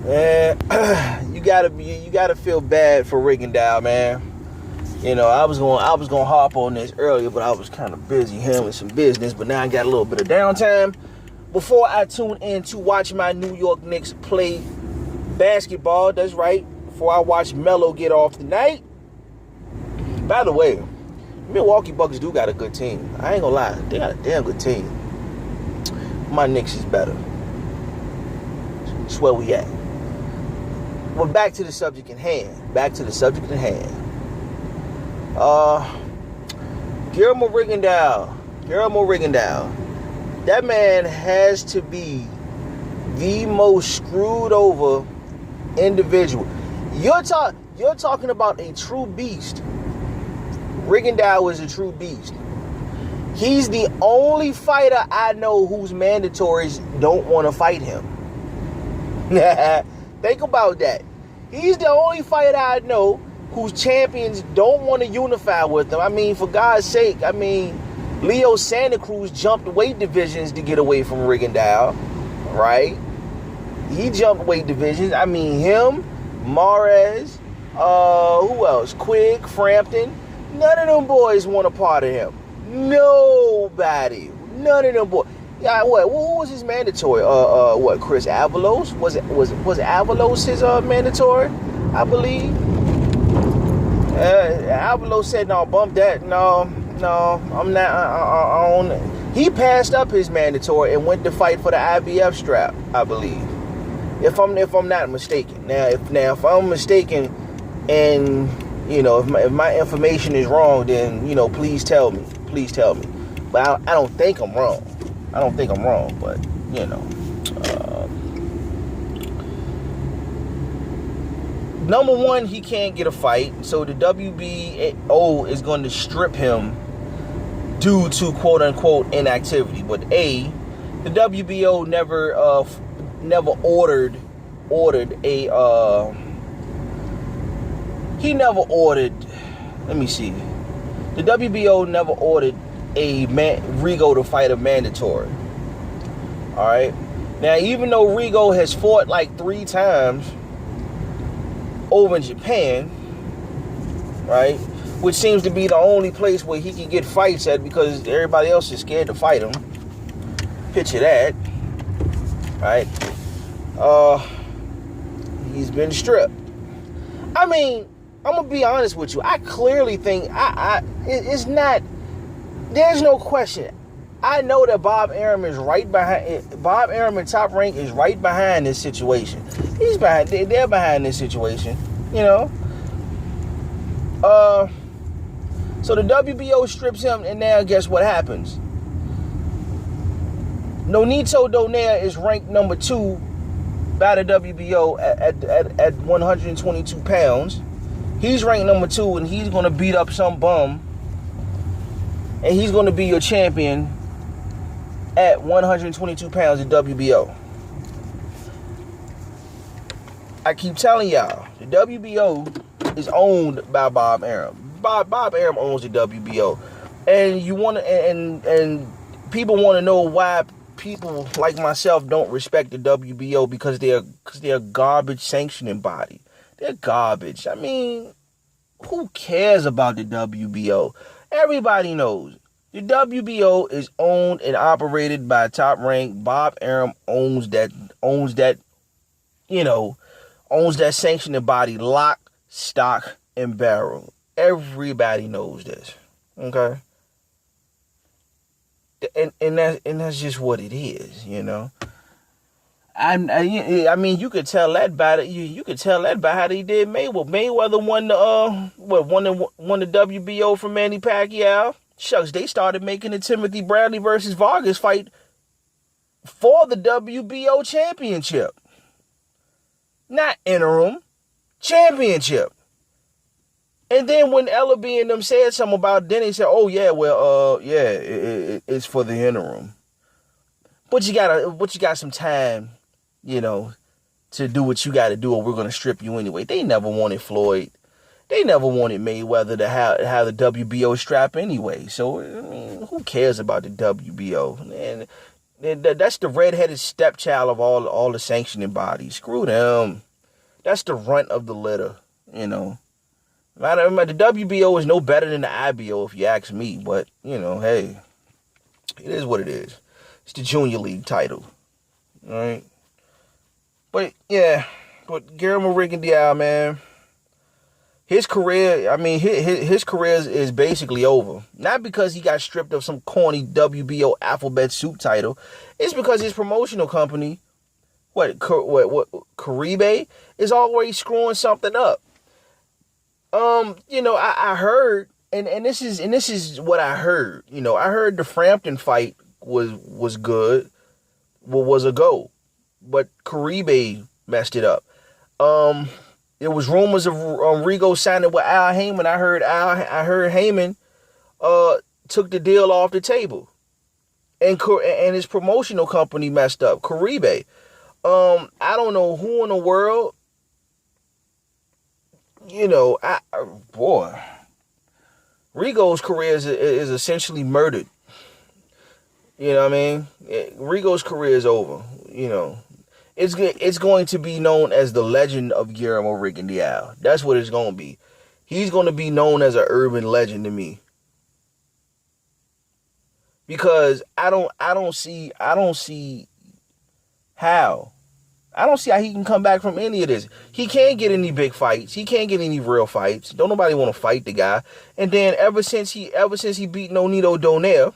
Man, you gotta feel bad for Rigondeaux, man. You know, I was gonna hop on this earlier, but I was kind of busy handling some business. But now I got a little bit of downtime before I tune in to watch my New York Knicks play basketball. That's right. Before I watch Melo get off tonight. By the way, Milwaukee Bucks do got a good team. I ain't gonna lie, they got a damn good team. My Knicks is better. That's where we at. Well, back to the subject in hand. Guillermo Rigondeaux. That man has to be the most screwed over individual. You're talking about a true beast. Rigondeaux is a true beast. He's the only fighter I know whose mandatories don't want to fight him. Think about that. He's the only fighter I know whose champions don't want to unify with him. I mean, for God's sake, Leo Santa Cruz jumped weight divisions to get away from Rigondeaux, right? He jumped weight divisions. I mean, him, Mares, who else? Quigg, Frampton. None of them boys want a part of him. Nobody. None of them boys. Yeah, what? Who was his mandatory? Chris Avalos? Was Avalos his mandatory? I believe. Avalos said, "No, bump that. No, I'm not. I don't." He passed up his mandatory and went to fight for the IBF strap, I believe. If I'm not mistaken. Now, if I'm mistaken, and if my information is wrong, then please tell me. But I don't think I'm wrong. But number one, he can't get a fight, so the WBO is going to strip him due to quote unquote inactivity. But the WBO never ordered a he never ordered. Let me see. The WBO never ordered Rigo to fight a mandatory. All right. Now, even though Rigo has fought like 3 times over in Japan, right, which seems to be the only place where he can get fights at because everybody else is scared to fight him. Picture that, right? He's been stripped. I mean, I'm gonna be honest with you. I clearly think it's not. There's no question. I know that Bob Arum is right behind. Bob Arum and Top Rank is right behind this situation. He's behind. They're behind this situation. So the WBO strips him, and now guess what happens? Nonito Donaire is ranked number 2 by the WBO at 122 pounds. He's ranked number 2, and he's going to beat up some bum. And he's going to be your champion at 122 pounds at WBO. I keep telling y'all, the WBO is owned by Bob Arum. Bob Arum owns the WBO. And you want to, and people want to know why people like myself don't respect the WBO because they're a garbage sanctioning body. They're garbage. I mean, who cares about the WBO? Everybody knows. The WBO is owned and operated by Top Rank. Bob Arum owns that sanctioning body lock, stock, and barrel. Everybody knows this. Okay? And that's just what it is, I mean, you could tell that by you could tell that by how they did Mayweather. Mayweather won the WBO from Manny Pacquiao. Shucks, they started making the Timothy Bradley versus Vargas fight for the WBO championship, not interim championship. And then when Ellaby and them said something about it, then they said, "Oh yeah, well, it's for the interim." But you got some time, to do what you got to do, or we're gonna strip you anyway. They never wanted Floyd. They never wanted Mayweather to have the WBO strap anyway. So I mean, who cares about the WBO? And That's the redheaded stepchild of all the sanctioning bodies. Screw them. That's the runt of the litter, you know. The WBO is no better than the IBO if you ask me, but, you know, hey, it is what it is. It's the Junior League title, all right? But, yeah, but Guillermo Rigondeaux, man, his career, I mean, his career is basically over. Not because he got stripped of some corny WBO alphabet soup title. It's because his promotional company, Caribe, is always screwing something up. You know, I heard, and this is what I heard. You know, I heard the Frampton fight was good, was a go, but Caribe messed it up. There was rumors of Rigo signing with Al Heyman. I heard Heyman took the deal off the table, and his promotional company messed up. Caribe. I don't know who in the world. You know, Rigo's career is essentially murdered. You know what I mean? Rigo's career is over. You know, it's going to be known as the legend of Guillermo Rigondeaux. That's what it's going to be. He's going to be known as an urban legend to me. Because I don't see how. I don't see how he can come back from any of this. He can't get any big fights. He can't get any real fights. Don't nobody want to fight the guy. And then ever since he beat Nonito Donaire,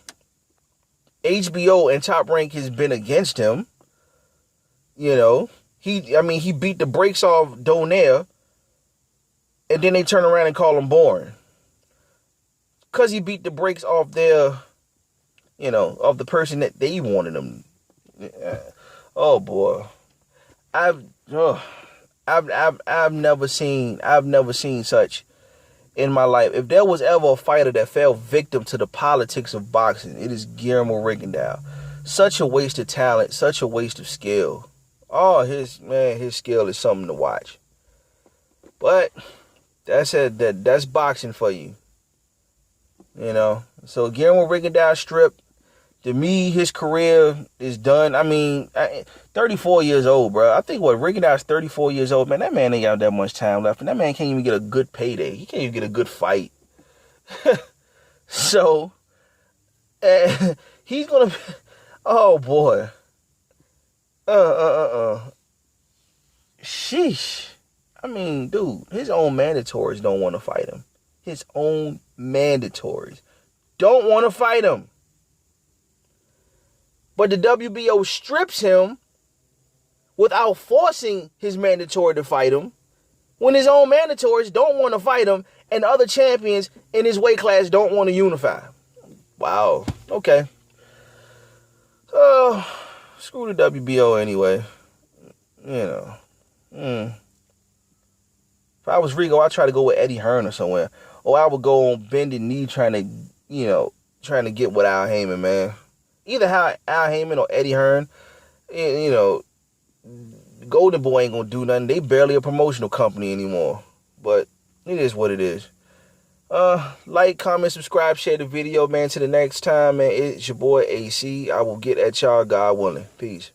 HBO and Top Rank has been against him. You know, he beat the brakes off Donaire, and then they turn around and call him boring. Because he beat the brakes off their, you know, of the person that they wanted him. Oh boy. I've never seen such in my life. If there was ever a fighter that fell victim to the politics of boxing, it is Guillermo Rigondeaux. Such a waste of talent, such a waste of skill. Oh, his skill is something to watch. But that's it. That's boxing for you. You know. So Guillermo Rigondeaux stripped. To me, his career is done. I mean, 34 years old, bro. I think Rigondeaux is 34 years old, man. That man ain't got that much time left, and that man can't even get a good payday. He can't even get a good fight. So, he's gonna. Oh boy. Sheesh. I mean, dude, his own mandatories don't want to fight him. His own mandatories don't want to fight him. But the WBO strips him without forcing his mandatory to fight him when his own mandatories don't want to fight him and other champions in his weight class don't want to unify. Wow. Okay. Screw the WBO anyway. You know. If I was Rigo, I'd try to go with Eddie Hearn or somewhere. Or I would go on bended knee trying to get with Al Heyman, man. Either Al Heyman or Eddie Hearn, you know, Golden Boy ain't gonna do nothing. They barely a promotional company anymore. But it is what it is. Like, comment, subscribe, share the video, man. Till the next time, man. It's your boy AC. I will get at y'all, God willing. Peace.